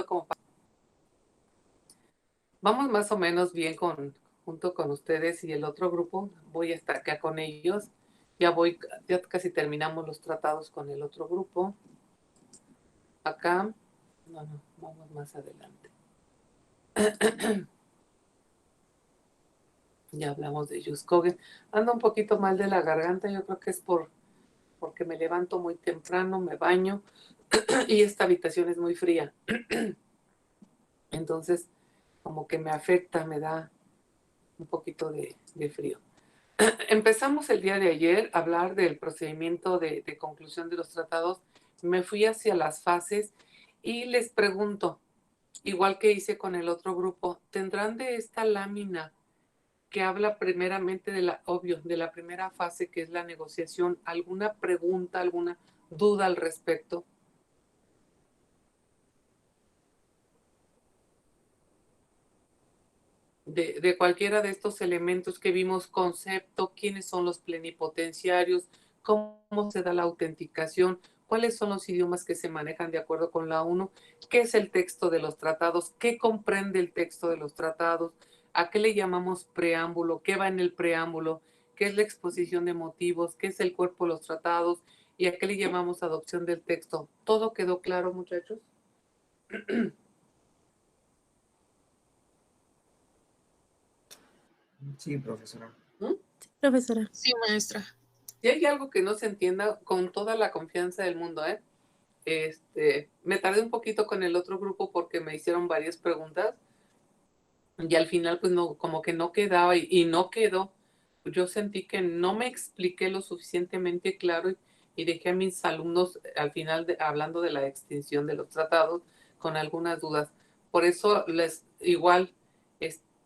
como vamos más o menos bien junto con ustedes y el otro grupo. Voy a estar acá con ellos. Ya casi terminamos los tratados con el otro grupo. Acá, no, vamos más adelante. Ya hablamos de Yuskogen. Ando un poquito mal de la garganta, yo creo que es porque me levanto muy temprano, me baño y esta habitación es muy fría. Entonces, como que me afecta, me da un poquito de frío. Empezamos el día de ayer a hablar del procedimiento de conclusión de los tratados. Me fui hacia las fases y les pregunto, igual que hice con el otro grupo, ¿tendrán de esta lámina que habla primeramente de la primera fase, que es la negociación, alguna pregunta, alguna duda al respecto? De cualquiera de estos elementos que vimos, concepto, quiénes son los plenipotenciarios, cómo se da la autenticación, cuáles son los idiomas que se manejan de acuerdo con la ONU, qué es el texto de los tratados, qué comprende el texto de los tratados, a qué le llamamos preámbulo, qué va en el preámbulo, qué es la exposición de motivos, qué es el cuerpo de los tratados y a qué le llamamos adopción del texto. ¿Todo quedó claro, muchachos? Sí, profesora. ¿Mm? Profesora. Sí, maestra. Si hay algo que no se entienda, con toda la confianza del mundo, me tardé un poquito con el otro grupo porque me hicieron varias preguntas y al final pues no, como que no quedaba y no quedó. Yo sentí que no me expliqué lo suficientemente claro y dejé a mis alumnos al final hablando de la extinción de los tratados con algunas dudas. Por eso igual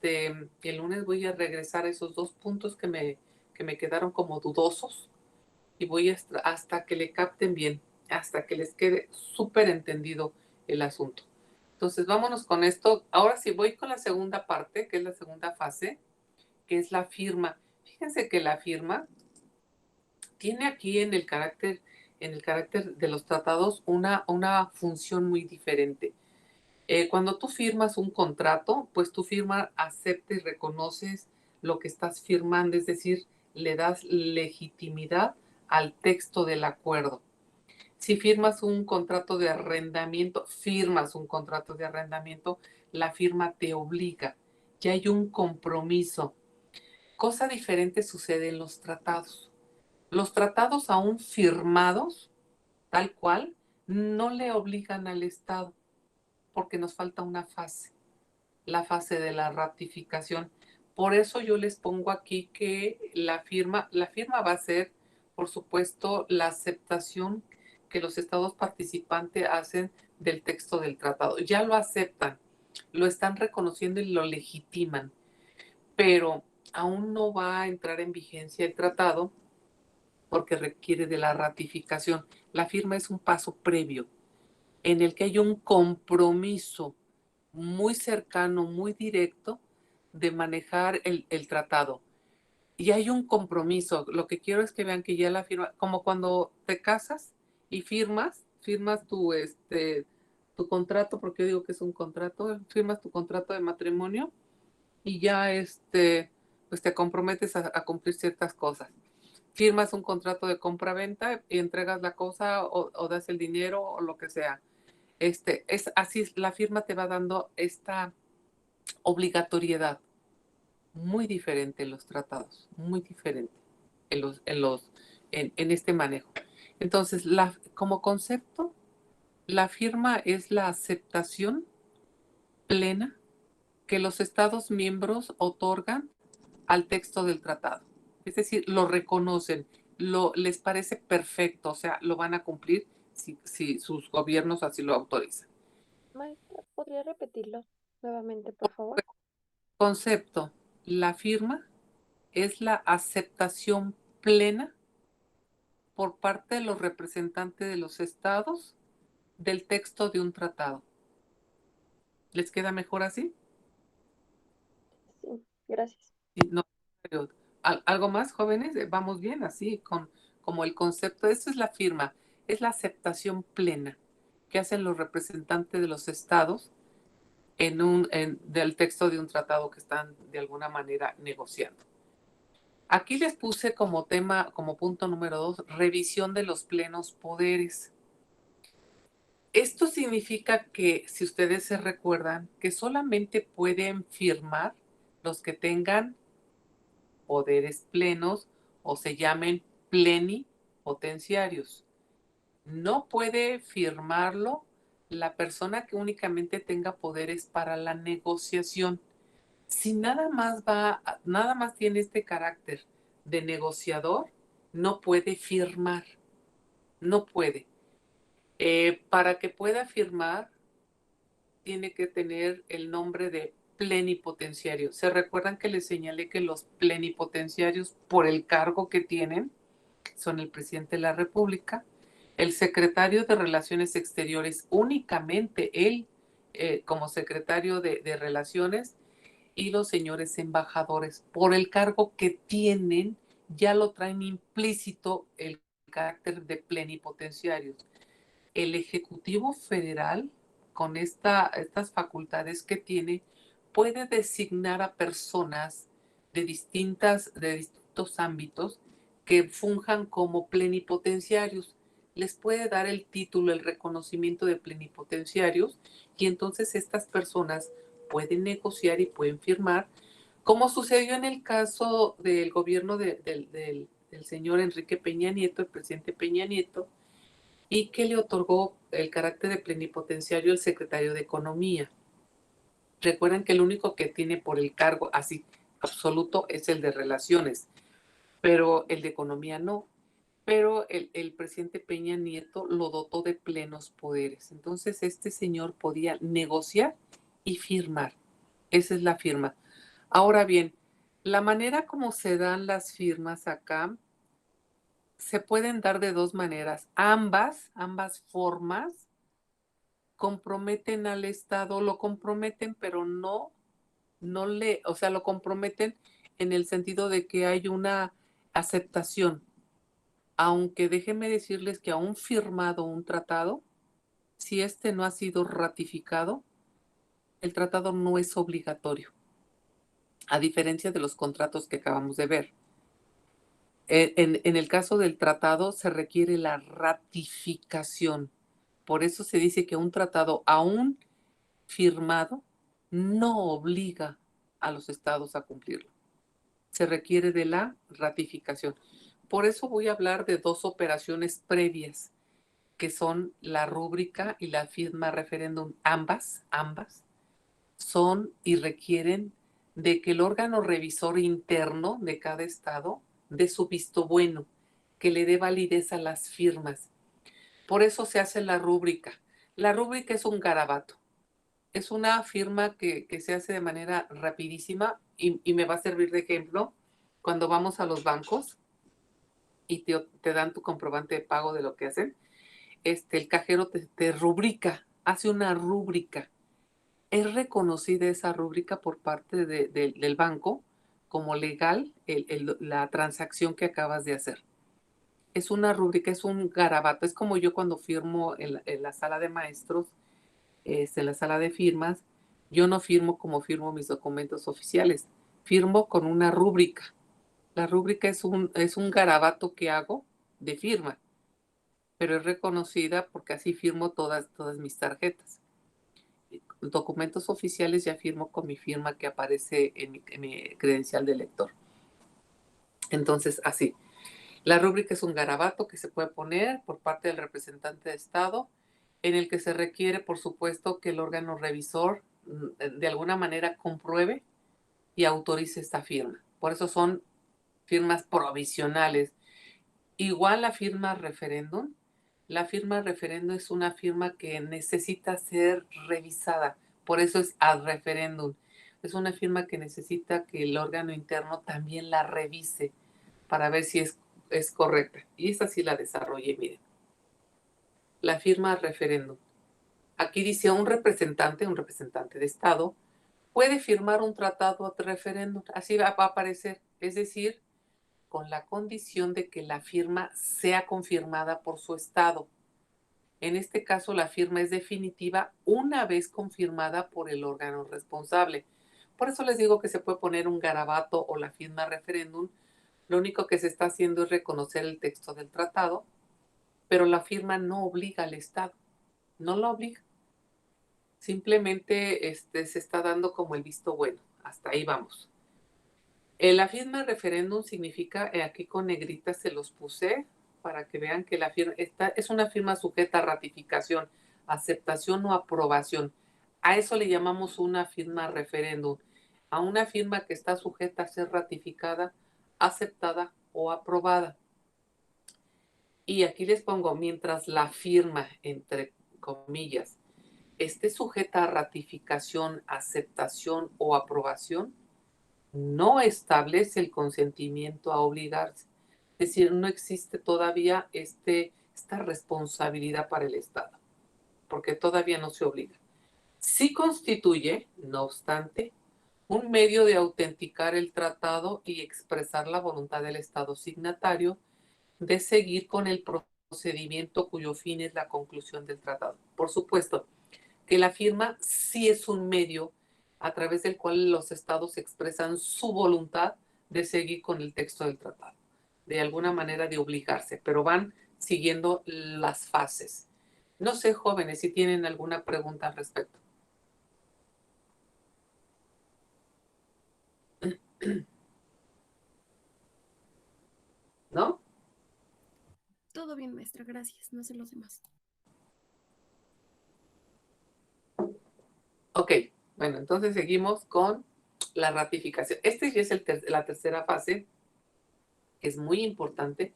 el lunes voy a regresar a esos dos puntos que me quedaron como dudosos y voy hasta que le capten bien, hasta que les quede súper entendido el asunto. Entonces, vámonos con esto. Ahora sí, voy con la segunda parte, que es la segunda fase, que es la firma. Fíjense que la firma tiene aquí en el carácter de los tratados una función muy diferente. Cuando tú firmas un contrato, pues tú firmas, aceptas y reconoces lo que estás firmando, es decir, le das legitimidad al texto del acuerdo. Si firmas un contrato de arrendamiento, la firma te obliga, ya hay un compromiso. Cosa diferente sucede en los tratados. Los tratados aún firmados, tal cual, no le obligan al Estado porque nos falta una fase, la fase de la ratificación. Por eso yo les pongo aquí que la firma va a ser, por supuesto, la aceptación que los estados participantes hacen del texto del tratado. Ya lo aceptan, lo están reconociendo y lo legitiman, pero aún no va a entrar en vigencia el tratado porque requiere de la ratificación. La firma es un paso previo en el que hay un compromiso muy cercano, muy directo de manejar el tratado. Y hay un compromiso. Lo que quiero es que vean que ya la firma, como cuando te casas y firmas tu contrato, porque yo digo que es un contrato, firmas tu contrato de matrimonio y ya pues te comprometes a cumplir ciertas cosas. Firmas un contrato de compra-venta y entregas la cosa o das el dinero o lo que sea. Es así, la firma te va dando esta obligatoriedad, muy diferente en los tratados, muy diferente en este manejo. Entonces, como concepto, la firma es la aceptación plena que los Estados miembros otorgan al texto del tratado. Es decir, lo reconocen, les parece perfecto, o sea, lo van a cumplir si sus gobiernos así lo autorizan. Maestra, ¿podría repetirlo nuevamente, por favor? Concepto, la firma es la aceptación plena por parte de los representantes de los estados del texto de un tratado. ¿Les queda mejor así? Sí, gracias. No, ¿algo más, jóvenes? Vamos bien así, como el concepto. Eso es la firma, es la aceptación plena. que hacen los representantes de los estados del texto de un tratado que están de alguna manera negociando. Aquí les puse como tema, como punto número 2, revisión de los plenos poderes. Esto significa que, si ustedes se recuerdan, que solamente pueden firmar los que tengan poderes plenos o se llamen plenipotenciarios. No puede firmarlo la persona que únicamente tenga poderes para la negociación. Si nada más tiene este carácter de negociador, no puede firmar, no puede. Para que pueda firmar, tiene que tener el nombre de plenipotenciario. ¿Se recuerdan que les señalé que los plenipotenciarios, por el cargo que tienen, son el presidente de la República, el secretario de Relaciones Exteriores, únicamente él como secretario de Relaciones, y los señores embajadores, por el cargo que tienen, ya lo traen implícito el carácter de plenipotenciarios. El Ejecutivo Federal, con estas facultades que tiene, puede designar a personas de distintos ámbitos que funjan como plenipotenciarios. Les puede dar el título, el reconocimiento de plenipotenciarios, y entonces estas personas pueden negociar y pueden firmar, como sucedió en el caso del gobierno del señor Enrique Peña Nieto, el presidente Peña Nieto, y que le otorgó el carácter de plenipotenciario el secretario de Economía. Recuerden que el único que tiene por el cargo así absoluto es el de Relaciones, pero el de Economía no. Pero el presidente Peña Nieto lo dotó de plenos poderes. Entonces este señor podía negociar y firmar. Esa es la firma. Ahora bien, la manera como se dan las firmas acá se pueden dar de dos maneras. Ambas formas comprometen al Estado, lo comprometen, pero o sea, lo comprometen en el sentido de que hay una aceptación. Aunque déjenme decirles que aún firmado un tratado, si este no ha sido ratificado, el tratado no es obligatorio, a diferencia de los contratos que acabamos de ver. En el caso del tratado se requiere la ratificación. Por eso se dice que un tratado aún firmado no obliga a los estados a cumplirlo. Se requiere de la ratificación. Por eso voy a hablar de dos operaciones previas, que son la rúbrica y la firma referéndum. Ambas son y requieren de que el órgano revisor interno de cada estado dé su visto bueno, que le dé validez a las firmas. Por eso se hace la rúbrica. La rúbrica es un garabato. Es una firma que se hace de manera rapidísima y me va a servir de ejemplo cuando vamos a los bancos y te dan tu comprobante de pago de lo que hacen. El cajero te rubrica, hace una rúbrica. Es reconocida esa rúbrica por parte del banco como legal la transacción que acabas de hacer. Es una rúbrica, es un garabato. Es como yo cuando firmo en la sala de maestros, en la sala de firmas, yo no firmo como firmo mis documentos oficiales, firmo con una rúbrica. La rúbrica es un garabato que hago de firma, pero es reconocida porque así firmo todas mis tarjetas. Documentos oficiales ya firmo con mi firma que aparece en mi credencial de lector. Entonces, así. La rúbrica es un garabato que se puede poner por parte del representante de Estado, en el que se requiere, por supuesto, que el órgano revisor de alguna manera compruebe y autorice esta firma. Por eso son firmas provisionales. Igual la firma referéndum. La firma referéndum es una firma que necesita ser revisada. Por eso es ad referéndum. Es una firma que necesita que el órgano interno también la revise para ver si es correcta. Y esa sí la desarrollé, miren. La firma referéndum. Aquí dice un representante de Estado, puede firmar un tratado ad referéndum. Así va a aparecer. Es decir, con la condición de que la firma sea confirmada por su Estado. En este caso, la firma es definitiva una vez confirmada por el órgano responsable. Por eso les digo que se puede poner un garabato o la firma referéndum. Lo único que se está haciendo es reconocer el texto del tratado, pero la firma no obliga al Estado, no lo obliga. Simplemente se está dando como el visto bueno. Hasta ahí vamos. La firma referéndum significa, aquí con negritas se los puse para que vean que la firma es una firma sujeta a ratificación, aceptación o aprobación. A eso le llamamos una firma referéndum, a una firma que está sujeta a ser ratificada, aceptada o aprobada. Y aquí les pongo, mientras la firma, entre comillas, esté sujeta a ratificación, aceptación o aprobación, no establece el consentimiento a obligarse. Es decir, no existe todavía esta responsabilidad para el Estado, porque todavía no se obliga. Sí constituye, no obstante, un medio de autenticar el tratado y expresar la voluntad del Estado signatario de seguir con el procedimiento cuyo fin es la conclusión del tratado. Por supuesto que la firma sí es un medio a través del cual los estados expresan su voluntad de seguir con el texto del tratado, de alguna manera de obligarse, pero van siguiendo las fases. No sé, jóvenes, si tienen alguna pregunta al respecto. ¿No? Todo bien, maestra, gracias. No sé los demás. Ok, bueno, entonces seguimos con la ratificación. Esta ya es la tercera fase, que es muy importante.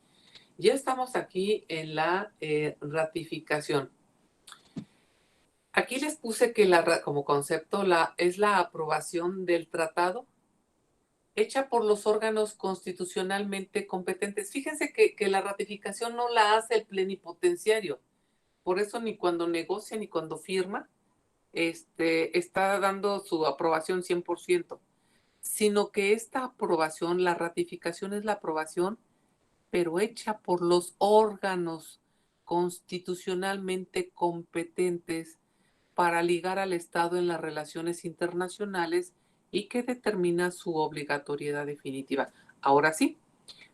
Ya estamos aquí en la ratificación. Aquí les puse que como concepto es la aprobación del tratado hecha por los órganos constitucionalmente competentes. Fíjense que la ratificación no la hace el plenipotenciario. Por eso ni cuando negocia ni cuando firma está dando su aprobación 100%, sino que esta aprobación, la ratificación es la aprobación, pero hecha por los órganos constitucionalmente competentes para ligar al Estado en las relaciones internacionales y que determina su obligatoriedad definitiva. Ahora sí,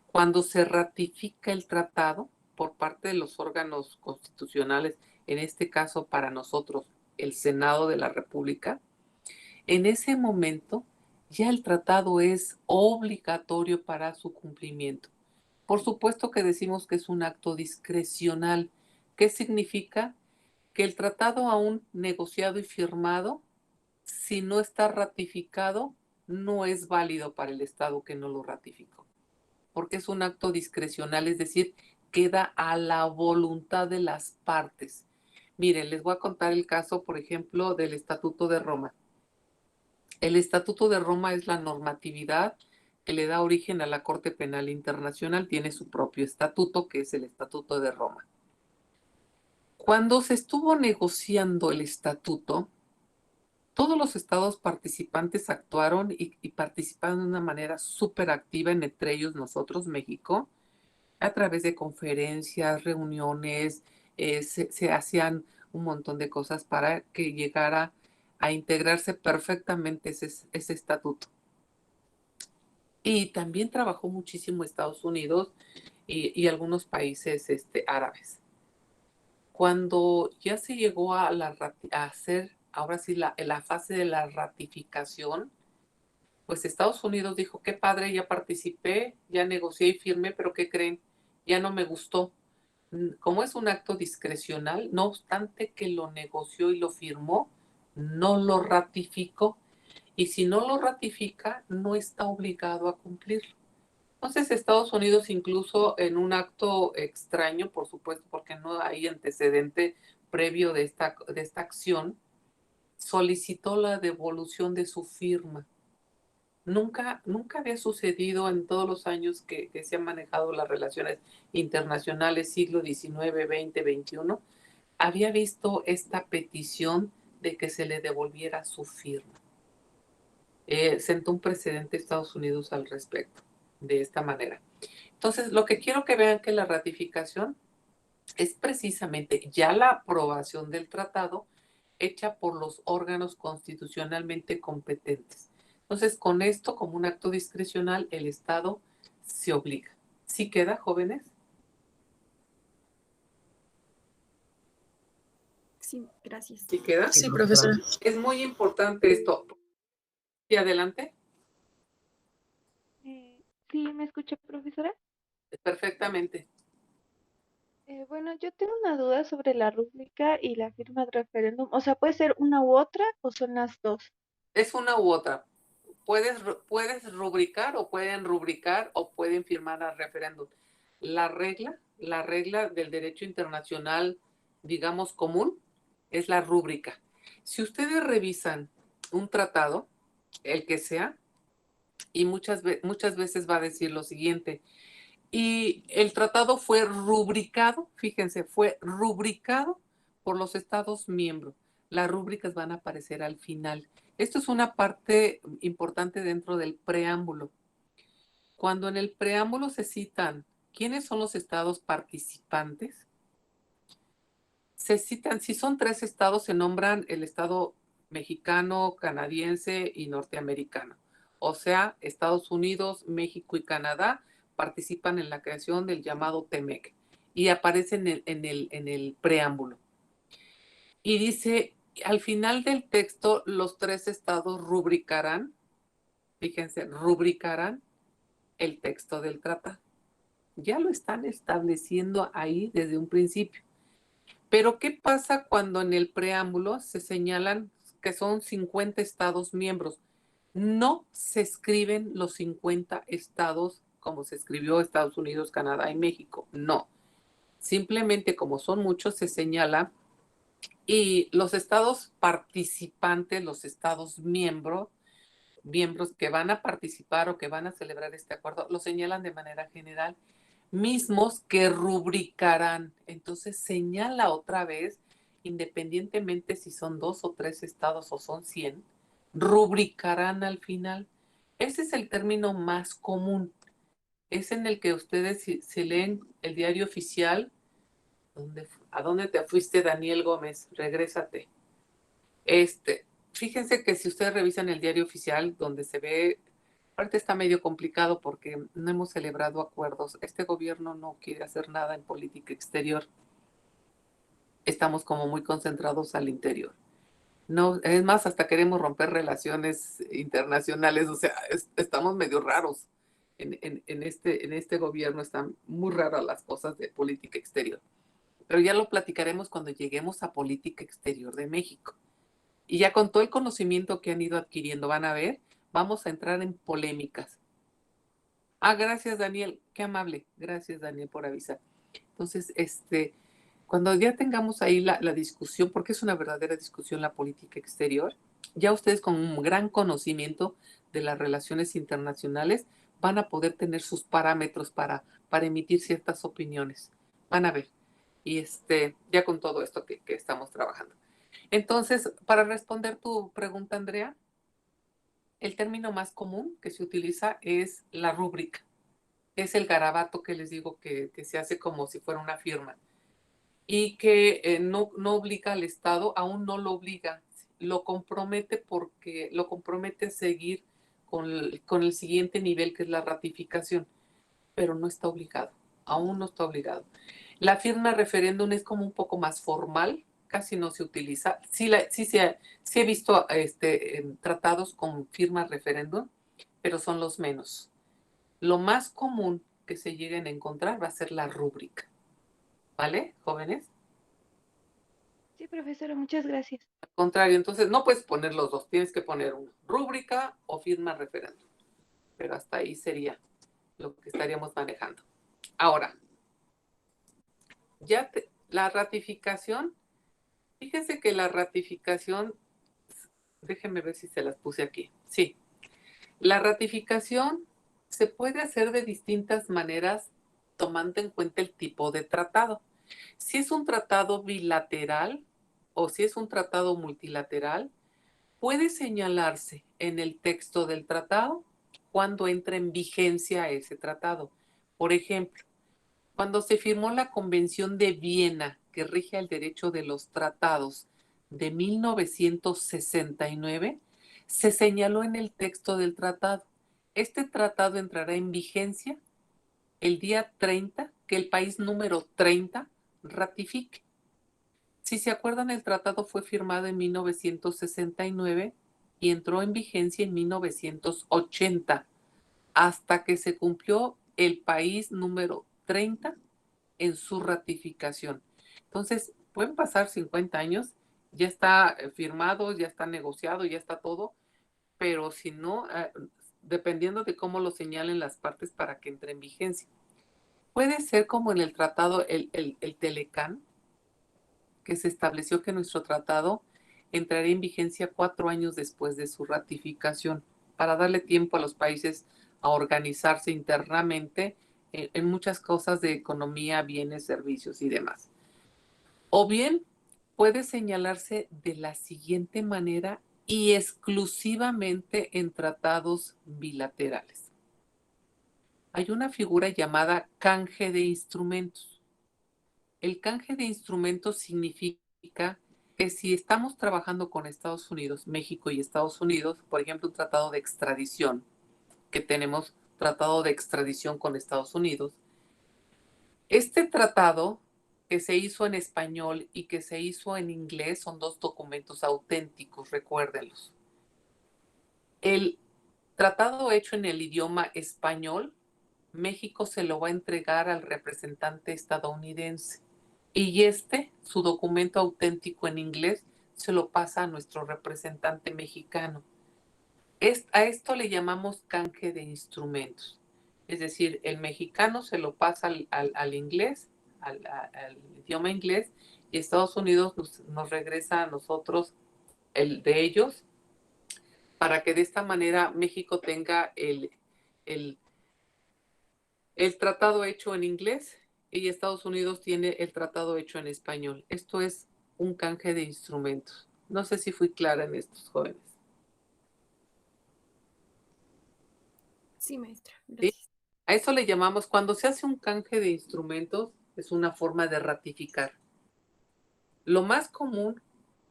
cuando se ratifica el tratado por parte de los órganos constitucionales, en este caso para nosotros el Senado de la República, en ese momento ya el tratado es obligatorio para su cumplimiento. Por supuesto que decimos que es un acto discrecional. ¿Qué significa? Que el tratado aún negociado y firmado, si no está ratificado, no es válido para el Estado que no lo ratificó, porque es un acto discrecional, es decir, queda a la voluntad de las partes. Miren, les voy a contar el caso, por ejemplo, del Estatuto de Roma. El Estatuto de Roma es la normatividad que le da origen a la Corte Penal Internacional, tiene su propio estatuto, que es el Estatuto de Roma. Cuando se estuvo negociando el estatuto, todos los estados participantes actuaron y participaron de una manera súper activa, entre ellos nosotros, México, a través de conferencias, reuniones, se hacían un montón de cosas para que llegara a integrarse perfectamente ese estatuto. Y también trabajó muchísimo Estados Unidos y algunos países árabes. Cuando ya se llegó a hacer, ahora sí, la fase de la ratificación, pues Estados Unidos dijo, qué padre, ya participé, ya negocié y firmé, pero ¿qué creen? Ya no me gustó. Como es un acto discrecional, no obstante que lo negoció y lo firmó, no lo ratificó. Y si no lo ratifica, no está obligado a cumplirlo. Entonces, Estados Unidos, incluso en un acto extraño, por supuesto, porque no hay antecedente previo de esta acción, solicitó la devolución de su firma. Nunca había sucedido en todos los años que se han manejado las relaciones internacionales, siglo XIX, XX, XXI, había visto esta petición de que se le devolviera su firma. Sentó un precedente Estados Unidos al respecto, de esta manera. Entonces, lo que quiero que vean que la ratificación es precisamente ya la aprobación del tratado hecha por los órganos constitucionalmente competentes. Entonces, con esto, como un acto discrecional, el Estado se obliga. ¿Sí queda, jóvenes? Sí, gracias. ¿Sí queda? Sí, profesora. Es muy importante esto. ¿Y adelante? Sí, ¿me escucha, profesora? Perfectamente. Bueno, yo tengo una duda sobre la rúbrica y la firma de referéndum. O sea, ¿puede ser una u otra o son las dos? Es una u otra. Puedes rubricar o pueden rubricar o pueden firmar al referéndum. La regla del derecho internacional, digamos, común, es la rúbrica. Si ustedes revisan un tratado, el que sea, y muchas veces va a decir lo siguiente, y el tratado fue rubricado, fíjense, fue rubricado por los Estados miembros. Las rúbricas van a aparecer al final. Esto es una parte importante dentro del preámbulo. Cuando en el preámbulo se citan quiénes son los estados participantes, se citan, si son 3 estados, se nombran el estado mexicano, canadiense y norteamericano. O sea, Estados Unidos, México y Canadá participan en la creación del llamado TEMEC y aparecen en el preámbulo. Y dice, al final del texto, los 3 estados rubricarán, fíjense, rubricarán el texto del tratado. Ya lo están estableciendo ahí desde un principio. Pero ¿qué pasa cuando en el preámbulo se señalan que son 50 estados miembros? No se escriben los 50 estados como se escribió Estados Unidos, Canadá y México. No. Simplemente como son muchos, se señala y los estados participantes, los estados miembros que van a participar o que van a celebrar este acuerdo, lo señalan de manera general, mismos que rubricarán. Entonces señala otra vez, independientemente si son 2 o 3 estados o son 100, rubricarán al final. Ese es el término más común. Es en el que ustedes se leen el diario oficial. ¿A dónde te fuiste, Daniel Gómez? Regrésate. Fíjense que si ustedes revisan el diario oficial, donde se ve, ahorita está medio complicado porque no hemos celebrado acuerdos. Este gobierno no quiere hacer nada en política exterior. Estamos como muy concentrados al interior. No, es más, hasta queremos romper relaciones internacionales, o sea, estamos medio raros. En este gobierno están muy raras las cosas de política exterior. Pero ya lo platicaremos cuando lleguemos a política exterior de México. Y ya con todo el conocimiento que han ido adquiriendo, van a ver, vamos a entrar en polémicas. Ah, gracias, Daniel. Qué amable. Gracias, Daniel, por avisar. Entonces, cuando ya tengamos ahí la discusión, porque es una verdadera discusión la política exterior, ya ustedes con un gran conocimiento de las relaciones internacionales van a poder tener sus parámetros para emitir ciertas opiniones. Van a ver. Y ya con todo esto que estamos trabajando. Entonces, para responder tu pregunta, Andrea, el término más común que se utiliza es la rúbrica. Es el garabato que les digo que se hace como si fuera una firma y que no obliga al Estado, aún no lo obliga, lo compromete porque lo compromete a seguir con el siguiente nivel que es la ratificación, pero no está obligado, aún no está obligado. La firma referéndum es como un poco más formal, casi no se utiliza. Sí he visto tratados con firma referéndum, pero son los menos. Lo más común que se lleguen a encontrar va a ser la rúbrica. ¿Vale, jóvenes? Sí, profesora, muchas gracias. Al contrario, entonces no puedes poner los dos, tienes que poner una rúbrica o firma referéndum. Pero hasta ahí sería lo que estaríamos manejando. Ahora, la ratificación, fíjense que la ratificación, déjenme ver si se las puse aquí. Sí, la ratificación se puede hacer de distintas maneras tomando en cuenta el tipo de tratado. Si es un tratado bilateral o si es un tratado multilateral, puede señalarse en el texto del tratado cuando entra en vigencia ese tratado. Por ejemplo, Cuando se firmó la Convención de Viena, que rige el derecho de los tratados de 1969, se señaló en el texto del tratado. Este tratado entrará en vigencia el día 30, que el país número 30 ratifique. Si se acuerdan, el tratado fue firmado en 1969 y entró en vigencia en 1980, hasta que se cumplió el país número 30 en su ratificación. Entonces, pueden pasar 50 años, ya está firmado, ya está negociado, ya está todo, pero si no, dependiendo de cómo lo señalen las partes para que entre en vigencia. Puede ser como en el tratado, el Telecán, que se estableció que nuestro tratado entraría en vigencia 4 años después de su ratificación, para darle tiempo a los países a organizarse internamente en muchas cosas de economía, bienes, servicios y demás. O bien puede señalarse de la siguiente manera y exclusivamente en tratados bilaterales. Hay una figura llamada canje de instrumentos. El canje de instrumentos significa que si estamos trabajando con Estados Unidos, México y Estados Unidos, por ejemplo, un tratado de extradición, que tenemos tratado de extradición con Estados Unidos, este tratado que se hizo en español y que se hizo en inglés son dos documentos auténticos, recuérdenlos. El tratado hecho en el idioma español, México se lo va a entregar al representante estadounidense. Y su documento auténtico en inglés, se lo pasa a nuestro representante mexicano. A esto le llamamos canje de instrumentos. Es decir, el mexicano se lo pasa al inglés, al idioma inglés, y Estados Unidos nos regresa a nosotros el de ellos, para que de esta manera México tenga el tratado hecho en inglés y Estados Unidos tiene el tratado hecho en español. Esto es un canje de instrumentos. No sé si fui clara en estos jóvenes. Sí, maestra, ¿Sí? gracias. A eso le llamamos, cuando se hace un canje de instrumentos, es una forma de ratificar. Lo más común,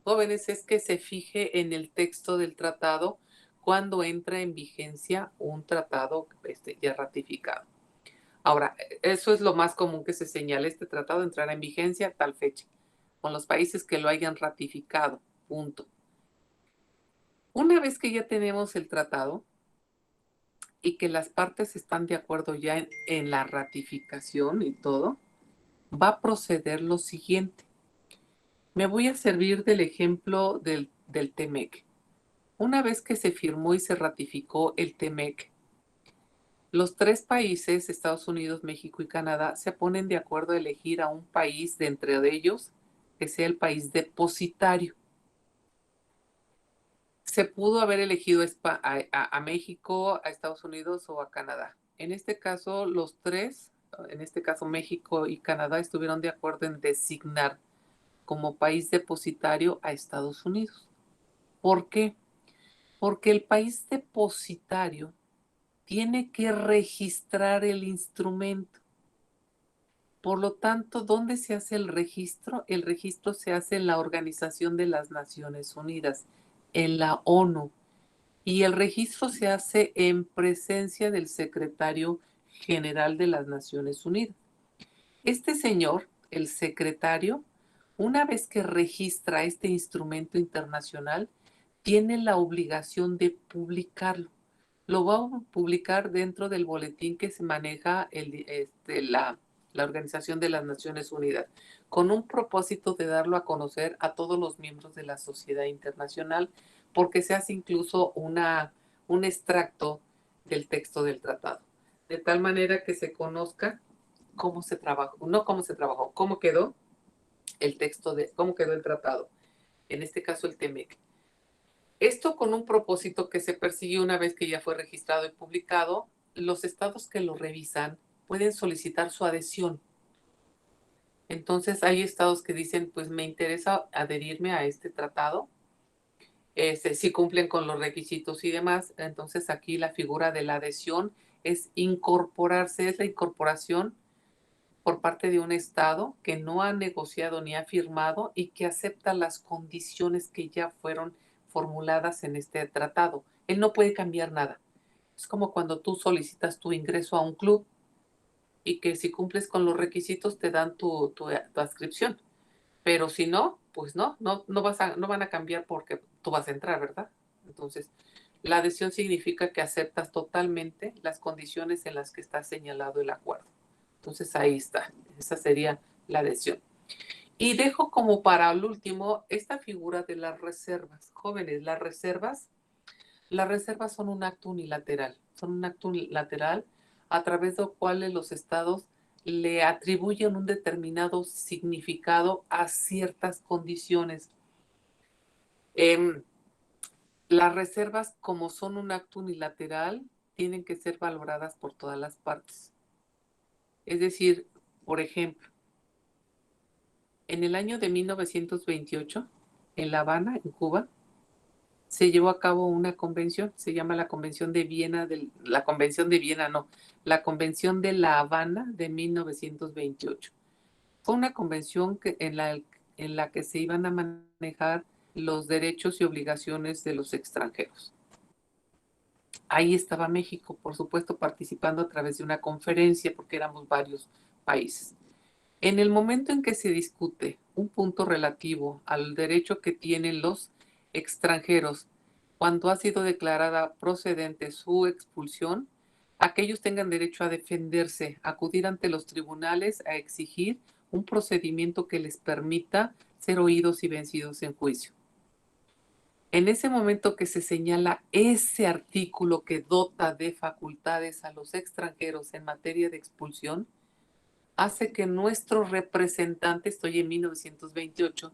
jóvenes, es que se fije en el texto del tratado cuando entra en vigencia un tratado ya ratificado. Ahora, eso es lo más común que se señala. Este tratado entrará en vigencia a tal fecha, con los países que lo hayan ratificado. Punto. Una vez que ya tenemos el tratado y que las partes están de acuerdo ya en la ratificación y todo, va a proceder lo siguiente. Me voy a servir del ejemplo del TEMEC. Una vez que se firmó y se ratificó el TEMEC, los 3 países, Estados Unidos, México y Canadá, se ponen de acuerdo a elegir a un país de entre ellos que sea el país depositario. Se pudo haber elegido a México, a Estados Unidos o a Canadá. En este caso, los 3, en este caso México y Canadá, estuvieron de acuerdo en designar como país depositario a Estados Unidos. ¿Por qué? Porque el país depositario tiene que registrar el instrumento. Por lo tanto, ¿dónde se hace el registro? El registro se hace en la Organización de las Naciones Unidas, en la ONU. Y el registro se hace en presencia del secretario general de las Naciones Unidas. Este señor, el secretario, una vez que registra este instrumento internacional, tiene la obligación de publicarlo. Lo va a publicar dentro del boletín que se maneja la Organización de las Naciones Unidas, con un propósito de darlo a conocer a todos los miembros de la sociedad internacional, porque se hace incluso un extracto del texto del tratado, de tal manera que se conozca cómo se trabajó, no cómo se trabajó, cómo quedó el texto cómo quedó el tratado, en este caso el TEMEC. Esto con un propósito que se persiguió una vez que ya fue registrado y publicado. Los estados que lo revisan pueden solicitar su adhesión. Entonces hay estados que dicen, pues me interesa adherirme a este tratado, si cumplen con los requisitos y demás. Entonces aquí la figura de la adhesión es incorporarse, es la incorporación por parte de un Estado que no ha negociado ni ha firmado y que acepta las condiciones que ya fueron formuladas en este tratado. Él no puede cambiar nada. Es como cuando tú solicitas tu ingreso a un club y que si cumples con los requisitos te dan tu adscripción. Pero si no, pues no van a cambiar porque tú vas a entrar, ¿verdad? Entonces, la adhesión significa que aceptas totalmente las condiciones en las que está señalado el acuerdo. Entonces, ahí está. Esa sería la adhesión. Y dejo como para el último esta figura de las reservas. Jóvenes, las reservas son un acto unilateral. Son un acto unilateral a través del cual los estados le atribuyen un determinado significado a ciertas condiciones. Las reservas, como son un acto unilateral, tienen que ser valoradas por todas las partes. Es decir, por ejemplo, en el año de 1928, en La Habana, en Cuba, se llevó a cabo una convención, se llama la Convención de Viena, la Convención de Viena, no, la Convención de La Habana de 1928. Fue una convención en la que se iban a manejar los derechos y obligaciones de los extranjeros. Ahí estaba México, por supuesto, participando a través de una conferencia, porque éramos varios países. En el momento en que se discute un punto relativo al derecho que tienen los extranjeros cuando ha sido declarada procedente su expulsión, aquellos tengan derecho a defenderse, a acudir ante los tribunales, a exigir un procedimiento que les permita ser oídos y vencidos en juicio. En ese momento que se señala ese artículo que dota de facultades a los extranjeros en materia de expulsión, hace que nuestro representante, estoy en 1928,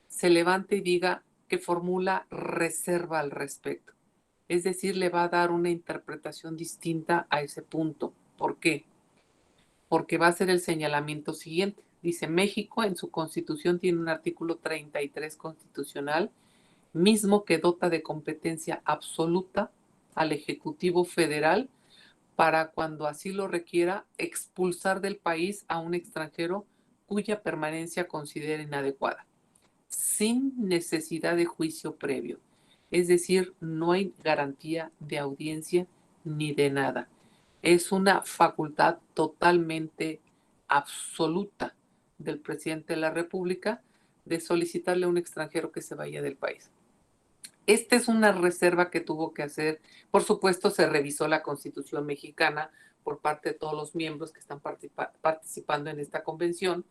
se levante y diga que formula reserva al respecto. Es decir, le va a dar una interpretación distinta a ese punto. ¿Por qué? Porque va a ser el señalamiento siguiente. Dice, México en su constitución tiene un artículo 33 constitucional, mismo que dota de competencia absoluta al Ejecutivo Federal para, cuando así lo requiera, expulsar del país a un extranjero cuya permanencia considere inadecuada, sin necesidad de juicio previo. Es decir, no hay garantía de audiencia ni de nada. Es una facultad totalmente absoluta del presidente de la República de solicitarle a un extranjero que se vaya del país. Esta es una reserva que tuvo que hacer. Por supuesto, se revisó la Constitución mexicana por parte de todos los miembros que están participando en esta convención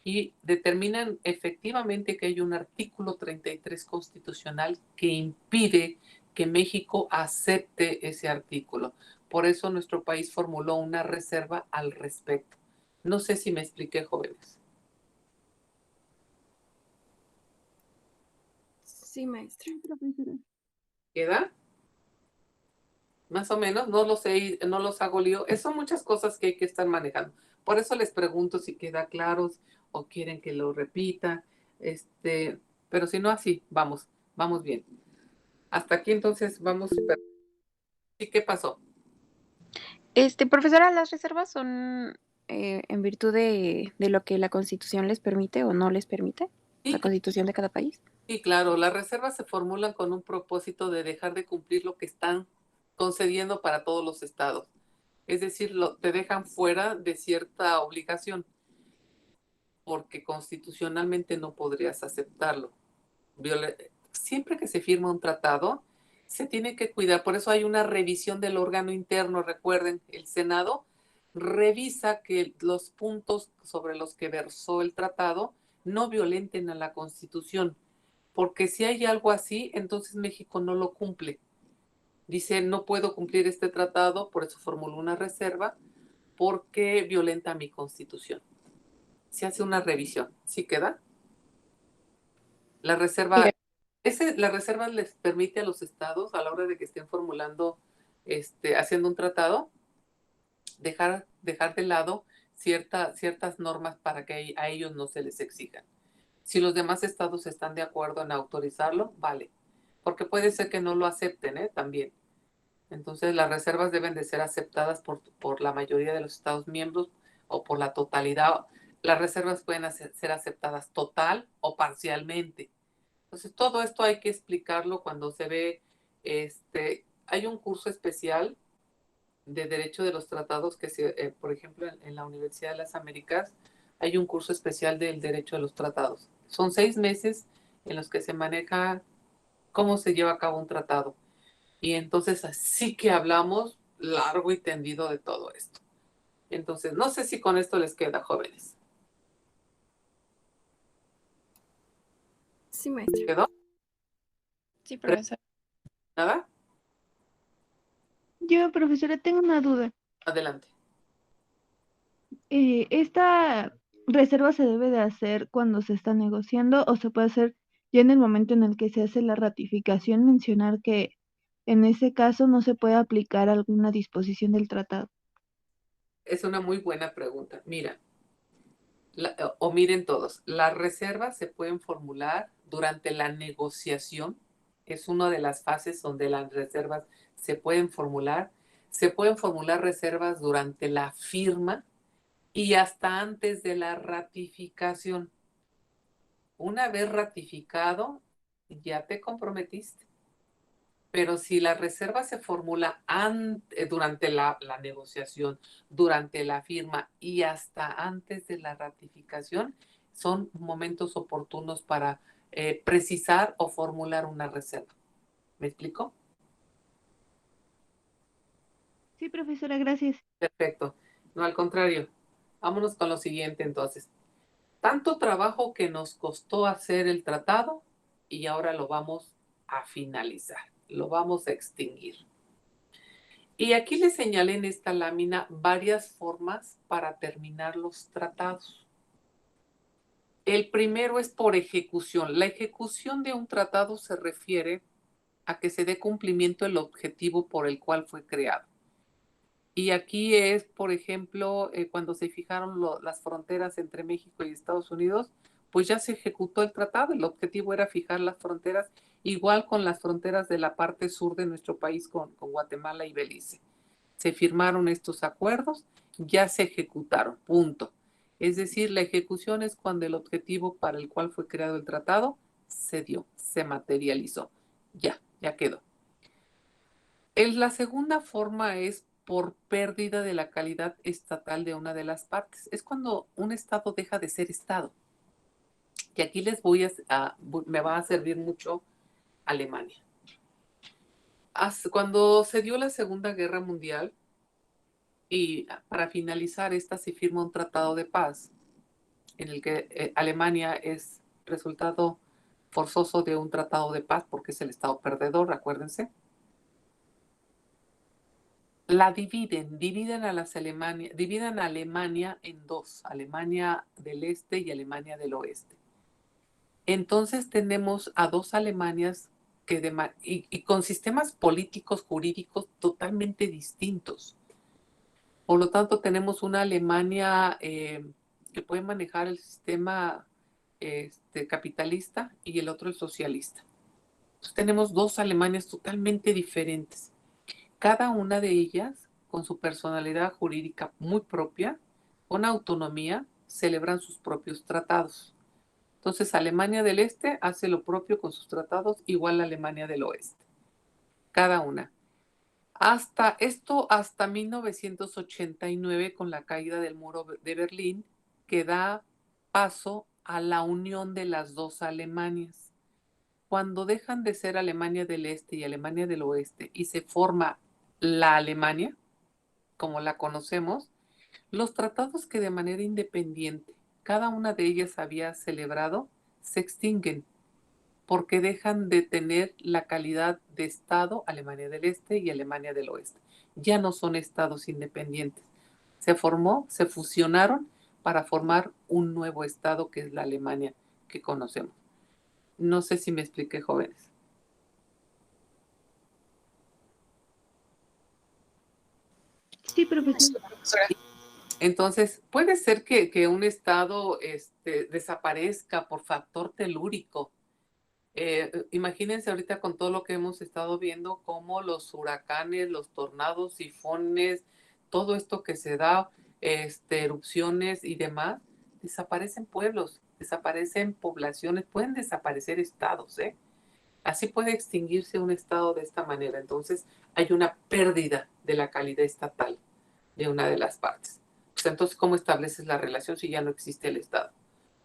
y determinan efectivamente que hay un artículo 33 constitucional que impide que México acepte ese artículo. Por eso nuestro país formuló una reserva al respecto. No sé si me expliqué, jóvenes. Sí, maestra. ¿Queda? Más o menos, no los sé, no los hago lío. Son muchas cosas que hay que estar manejando. Por eso les pregunto si queda claro o quieren que lo repita. Pero si no, así, vamos bien. Hasta aquí entonces vamos. ¿Y qué pasó? Profesora, ¿las reservas son en virtud de lo que la Constitución les permite o no les permite? La Sí, Constitución de cada país. sí, claro, las reservas se formulan con un propósito de dejar de cumplir lo que están concediendo para todos los estados. Es decir, te dejan fuera de cierta obligación, porque constitucionalmente no podrías aceptarlo. Siempre que se firma un tratado, se tiene que cuidar. Por eso hay una revisión del órgano interno. Recuerden, el Senado revisa que los puntos sobre los que versó el tratado no violenten a la Constitución, porque si hay algo así, entonces México no lo cumple. Dice, no puedo cumplir este tratado, por eso formuló una reserva, porque violenta mi Constitución. Se hace una revisión. ¿Sí queda? La reserva, la reserva les permite a los estados, a la hora de que estén formulando, haciendo un tratado, dejar de lado ciertas normas para que a ellos no se les exijan. Si los demás estados están de acuerdo en autorizarlo, vale. Porque puede ser que no lo acepten, también. Entonces, las reservas deben de ser aceptadas por la mayoría de los estados miembros o por la totalidad. Las reservas pueden ser aceptadas total o parcialmente. Entonces, todo esto hay que explicarlo cuando se ve, hay un curso especial de Derecho de los Tratados que, por ejemplo, en la Universidad de las Américas hay un curso especial del Derecho de los Tratados. Son 6 meses en los que se maneja cómo se lleva a cabo un tratado. Y entonces así que hablamos largo y tendido de todo esto. Entonces, no sé si con esto les queda, jóvenes. Sí, maestra. ¿Quedó? Sí, profesor. ¿Nada? Yo, profesora, tengo una duda. Adelante. ¿Esta reserva se debe de hacer cuando se está negociando o se puede hacer ya en el momento en el que se hace la ratificación, mencionar que en ese caso no se puede aplicar alguna disposición del tratado? Es una muy buena pregunta. Mira, o miren todos, las reservas se pueden formular durante la negociación. Es una de las fases donde las reservas se pueden formular. Se pueden formular reservas durante la firma y hasta antes de la ratificación. Una vez ratificado, ya te comprometiste. Pero si la reserva se formula durante la negociación, durante la firma y hasta antes de la ratificación, son momentos oportunos para precisar o formular una reserva. ¿Me explico? Sí, profesora, gracias. Perfecto. No, al contrario. Vámonos con lo siguiente entonces. Tanto trabajo que nos costó hacer el tratado y ahora lo vamos a finalizar, lo vamos a extinguir. Y aquí les señalé en esta lámina varias formas para terminar los tratados. El primero es por ejecución. La ejecución de un tratado se refiere a que se dé cumplimiento el objetivo por el cual fue creado. Y aquí es, por ejemplo, cuando se fijaron las fronteras entre México y Estados Unidos, pues ya se ejecutó el tratado. El objetivo era fijar las fronteras, igual con las fronteras de la parte sur de nuestro país con Guatemala y Belice. Se firmaron estos acuerdos, ya se ejecutaron, punto. Es decir, la ejecución es cuando el objetivo para el cual fue creado el tratado se dio, se materializó. Ya quedó. La segunda forma es por pérdida de la calidad estatal de una de las partes. Es cuando un estado deja de ser estado. Y aquí me va a servir mucho Alemania. Cuando se dio la Segunda Guerra Mundial, y para finalizar esta se firma un tratado de paz en el que Alemania es resultado forzoso de un tratado de paz porque es el estado perdedor, acuérdense. La dividen a Alemania en dos, Alemania del Este y Alemania del Oeste. Entonces tenemos a dos Alemanias y con sistemas políticos, jurídicos totalmente distintos. Por lo tanto, tenemos una Alemania que puede manejar el sistema capitalista y el otro el socialista. Entonces, tenemos dos Alemanias totalmente diferentes. Cada una de ellas, con su personalidad jurídica muy propia, con autonomía, celebran sus propios tratados. Entonces, Alemania del Este hace lo propio con sus tratados, igual a Alemania del Oeste. Cada una. Hasta 1989, con la caída del muro de Berlín, que da paso a la unión de las dos Alemanias. Cuando dejan de ser Alemania del Este y Alemania del Oeste y se forma la Alemania, como la conocemos, los tratados que de manera independiente cada una de ellas había celebrado se extinguen porque dejan de tener la calidad de Estado Alemania del Este y Alemania del Oeste. Ya no son estados independientes. Se fusionaron para formar un nuevo estado que es la Alemania que conocemos. No sé si me expliqué, jóvenes. Sí, profesora. Entonces, puede ser que un estado desaparezca por factor telúrico. Imagínense ahorita con todo lo que hemos estado viendo, como los huracanes, los tornados, sifones, todo esto que se da, erupciones y demás, desaparecen pueblos, desaparecen poblaciones, pueden desaparecer estados, ¿eh? Así puede extinguirse un estado de esta manera. Entonces hay una pérdida de la calidad estatal de una de las partes. Pues entonces, ¿cómo estableces la relación si ya no existe el estado?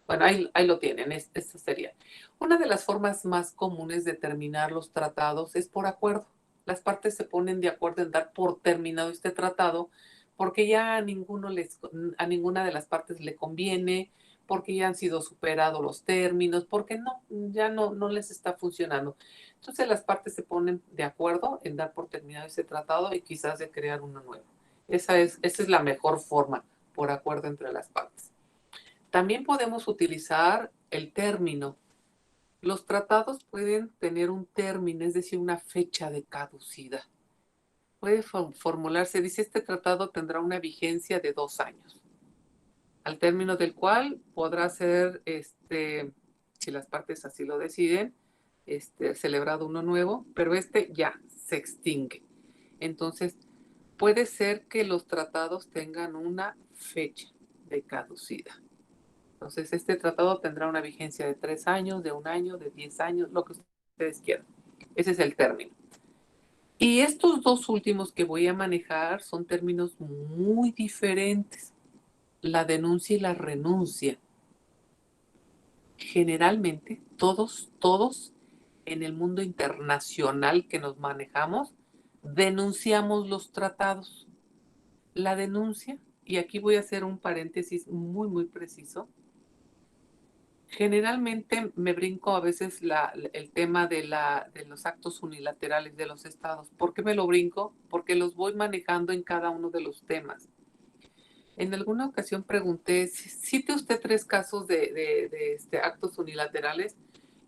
Bueno, ahí lo tienen, esta sería. Una de las formas más comunes de terminar los tratados es por acuerdo. Las partes se ponen de acuerdo en dar por terminado este tratado porque ya a ninguna de las partes le conviene, porque ya han sido superados los términos, porque ya no les está funcionando. Entonces las partes se ponen de acuerdo en dar por terminado ese tratado y quizás de crear uno nuevo. Esa es la mejor forma, por acuerdo entre las partes. También podemos utilizar el término. Los tratados pueden tener un término, es decir, una fecha de caducidad. Puede formularse, dice, este tratado tendrá una vigencia de 2 años, al término del cual podrá ser, si las partes así lo deciden, celebrado uno nuevo, pero ya se extingue. Entonces, puede ser que los tratados tengan una fecha de caducidad. Entonces, este tratado tendrá una vigencia de 3 años, de 1 año, de 10 años, lo que ustedes quieran. Ese es el término. Y estos dos últimos que voy a manejar son términos muy diferentes. La denuncia y la renuncia. Generalmente, todos en el mundo internacional que nos manejamos, denunciamos los tratados. La denuncia, y aquí voy a hacer un paréntesis muy preciso, generalmente me brinco a veces el tema de los actos unilaterales de los estados. ¿Por qué me lo brinco? Porque los voy manejando en cada uno de los temas. En alguna ocasión pregunté, ¿cite usted 3 casos de actos unilaterales?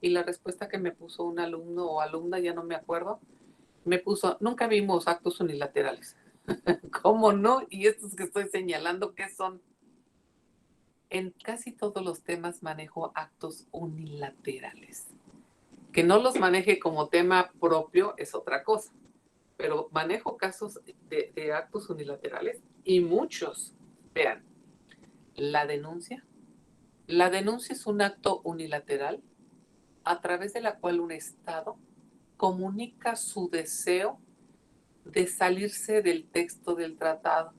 Y la respuesta que me puso un alumno o alumna, ya no me acuerdo, me puso, nunca vimos actos unilaterales. ¿Cómo no? Y estos que estoy señalando, ¿qué son? En casi todos los temas manejo actos unilaterales. Que no los maneje como tema propio es otra cosa, pero manejo casos de actos unilaterales y muchos. Vean, la denuncia. La denuncia es un acto unilateral a través de la cual un Estado comunica su deseo de salirse del texto del tratado,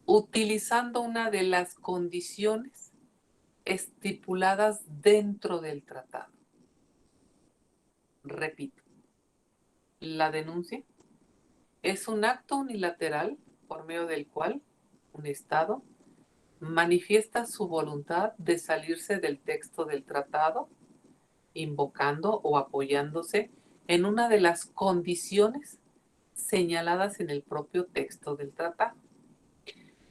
utilizando una de las condiciones estipuladas dentro del tratado. Repito, la denuncia es un acto unilateral por medio del cual un Estado manifiesta su voluntad de salirse del texto del tratado, invocando o apoyándose en una de las condiciones señaladas en el propio texto del tratado.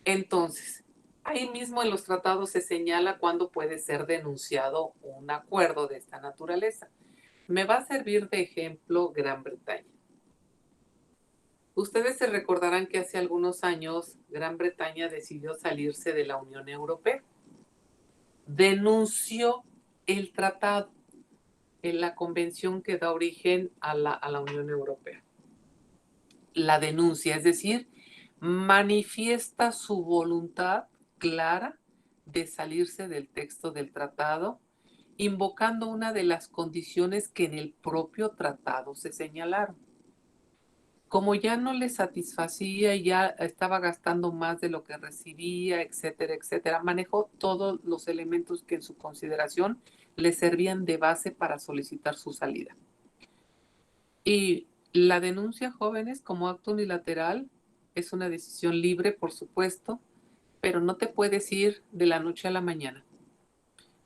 Entonces, ahí mismo en los tratados se señala cuándo puede ser denunciado un acuerdo de esta naturaleza. Me va a servir de ejemplo Gran Bretaña. Ustedes se recordarán que hace algunos años Gran Bretaña decidió salirse de la Unión Europea. Denunció el tratado en la convención que da origen a la Unión Europea. La denuncia, es decir, manifiesta su voluntad clara de salirse del texto del tratado, invocando una de las condiciones que en el propio tratado se señalaron. Como ya no le satisfacía y ya estaba gastando más de lo que recibía, etcétera, manejó todos los elementos que en su consideración le servían de base para solicitar su salida. Y la denuncia, jóvenes, como acto unilateral, es una decisión libre, por supuesto, pero no te puedes ir de la noche a la mañana.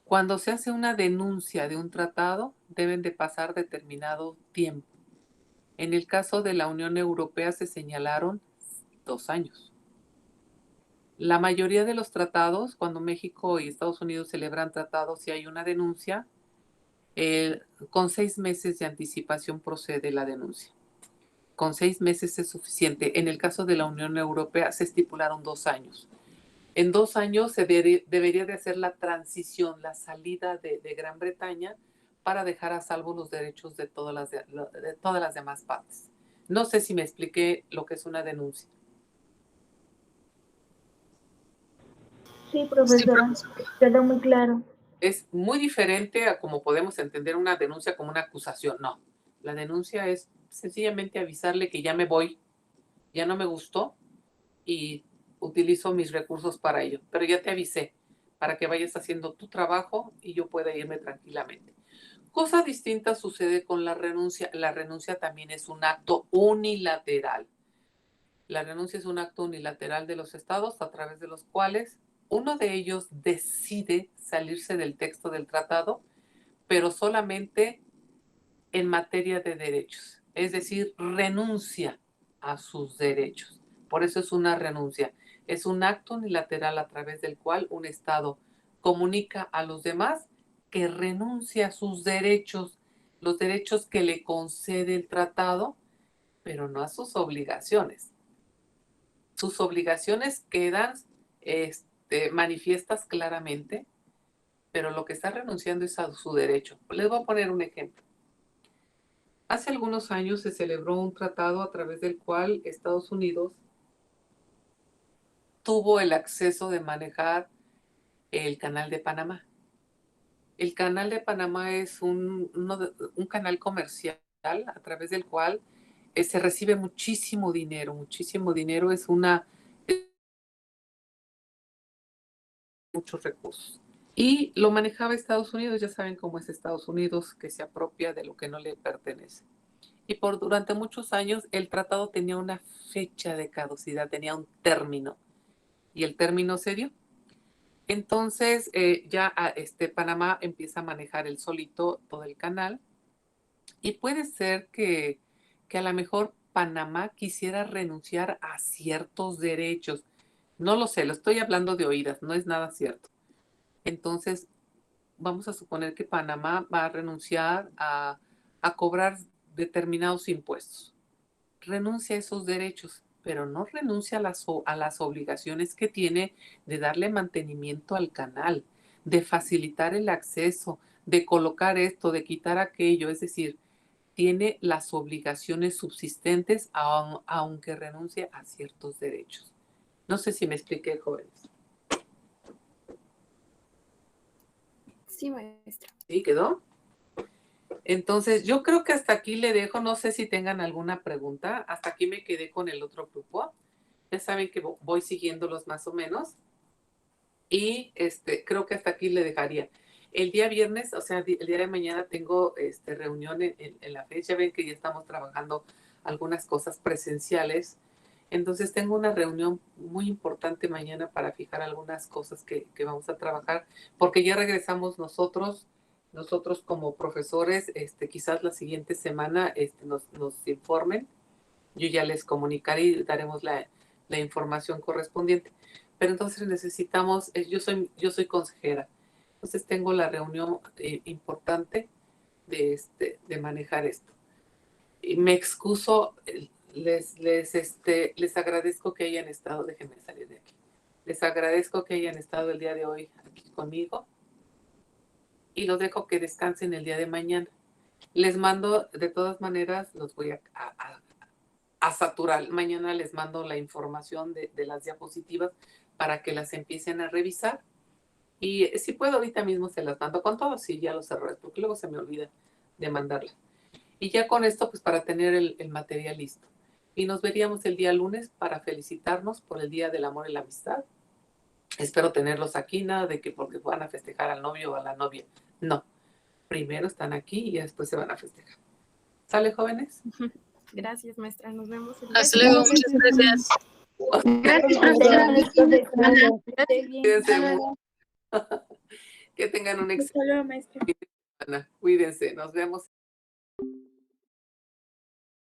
Cuando se hace una denuncia de un tratado, deben de pasar determinado tiempo. En el caso de la Unión Europea se señalaron 2 años. La mayoría de los tratados, cuando México y Estados Unidos celebran tratados y hay una denuncia, con 6 meses de anticipación procede la denuncia. Con 6 meses es suficiente. En el caso de la Unión Europea se estipularon 2 años. En 2 años se debería de hacer la transición, la salida de Gran Bretaña para dejar a salvo los derechos de todas las demás partes. No sé si me expliqué lo que es una denuncia. Sí, profesora, quedó muy claro. Es muy diferente a como podemos entender una denuncia como una acusación. No, la denuncia es sencillamente avisarle que ya me voy, ya no me gustó y utilizo mis recursos para ello. Pero ya te avisé para que vayas haciendo tu trabajo y yo pueda irme tranquilamente. Cosa distinta sucede con la renuncia. La renuncia también es un acto unilateral. La renuncia es un acto unilateral de los estados a través de los cuales uno de ellos decide salirse del texto del tratado, pero solamente en materia de derechos. Es decir, renuncia a sus derechos. Por eso es una renuncia. Es un acto unilateral a través del cual un estado comunica a los demás que renuncia a sus derechos, los derechos que le concede el tratado, pero no a sus obligaciones. Sus obligaciones quedan manifiestas claramente, pero lo que está renunciando es a su derecho. Les voy a poner un ejemplo. Hace algunos años se celebró un tratado a través del cual Estados Unidos tuvo el acceso de manejar el canal de Panamá. El canal de Panamá es un canal comercial a través del cual se recibe muchísimo dinero. Muchísimo dinero es muchos recursos. Y lo manejaba Estados Unidos, ya saben cómo es Estados Unidos, que se apropia de lo que no le pertenece. Y durante muchos años el tratado tenía una fecha de caducidad, tenía un término. Y el término se dio. Entonces Panamá empieza a manejar él solito todo el canal. Y puede ser que a lo mejor Panamá quisiera renunciar a ciertos derechos. No lo sé, lo estoy hablando de oídas, no es nada cierto. Entonces, vamos a suponer que Panamá va a renunciar a cobrar determinados impuestos. Renuncia a esos derechos, pero no renuncia a las obligaciones que tiene de darle mantenimiento al canal, de facilitar el acceso, de colocar esto, de quitar aquello. Es decir, tiene las obligaciones subsistentes aunque renuncie a ciertos derechos. No sé si me expliqué, jóvenes. Sí, maestra. ¿Sí quedó? Entonces, yo creo que hasta aquí le dejo. No sé si tengan alguna pregunta. Hasta aquí me quedé con el otro grupo. Ya saben que voy siguiéndolos más o menos. Y creo que hasta aquí le dejaría. El día viernes, o sea, el día de mañana tengo reunión en la fecha. Ven que ya estamos trabajando algunas cosas presenciales. Entonces tengo una reunión muy importante mañana para fijar algunas cosas que vamos a trabajar, porque ya regresamos nosotros como profesores, quizás la siguiente semana nos informen. Yo ya les comunicaré y daremos la información correspondiente. Pero entonces necesitamos, yo soy consejera, entonces tengo la reunión importante de manejar esto. Y me excuso, les agradezco que hayan estado, déjenme salir de aquí. Les agradezco que hayan estado el día de hoy aquí conmigo y los dejo que descansen el día de mañana. Les mando, de todas maneras, los voy a saturar. Mañana les mando la información de las diapositivas para que las empiecen a revisar. Y si puedo, ahorita mismo se las mando con todos y ya los errores, porque luego se me olvida de mandarlas. Y ya con esto, pues para tener el material listo. Y nos veríamos el día lunes para felicitarnos por el Día del Amor y la Amistad. Espero tenerlos aquí, nada de que porque van a festejar al novio o a la novia. No, primero están aquí y después se van a festejar. ¿Sale, jóvenes? Gracias, maestra. Nos vemos. Hasta luego, muchas gracias. Gracias, profesora. Cuídense mucho. Que tengan un excelente Hasta luego, maestra. semana. Cuídense, nos vemos.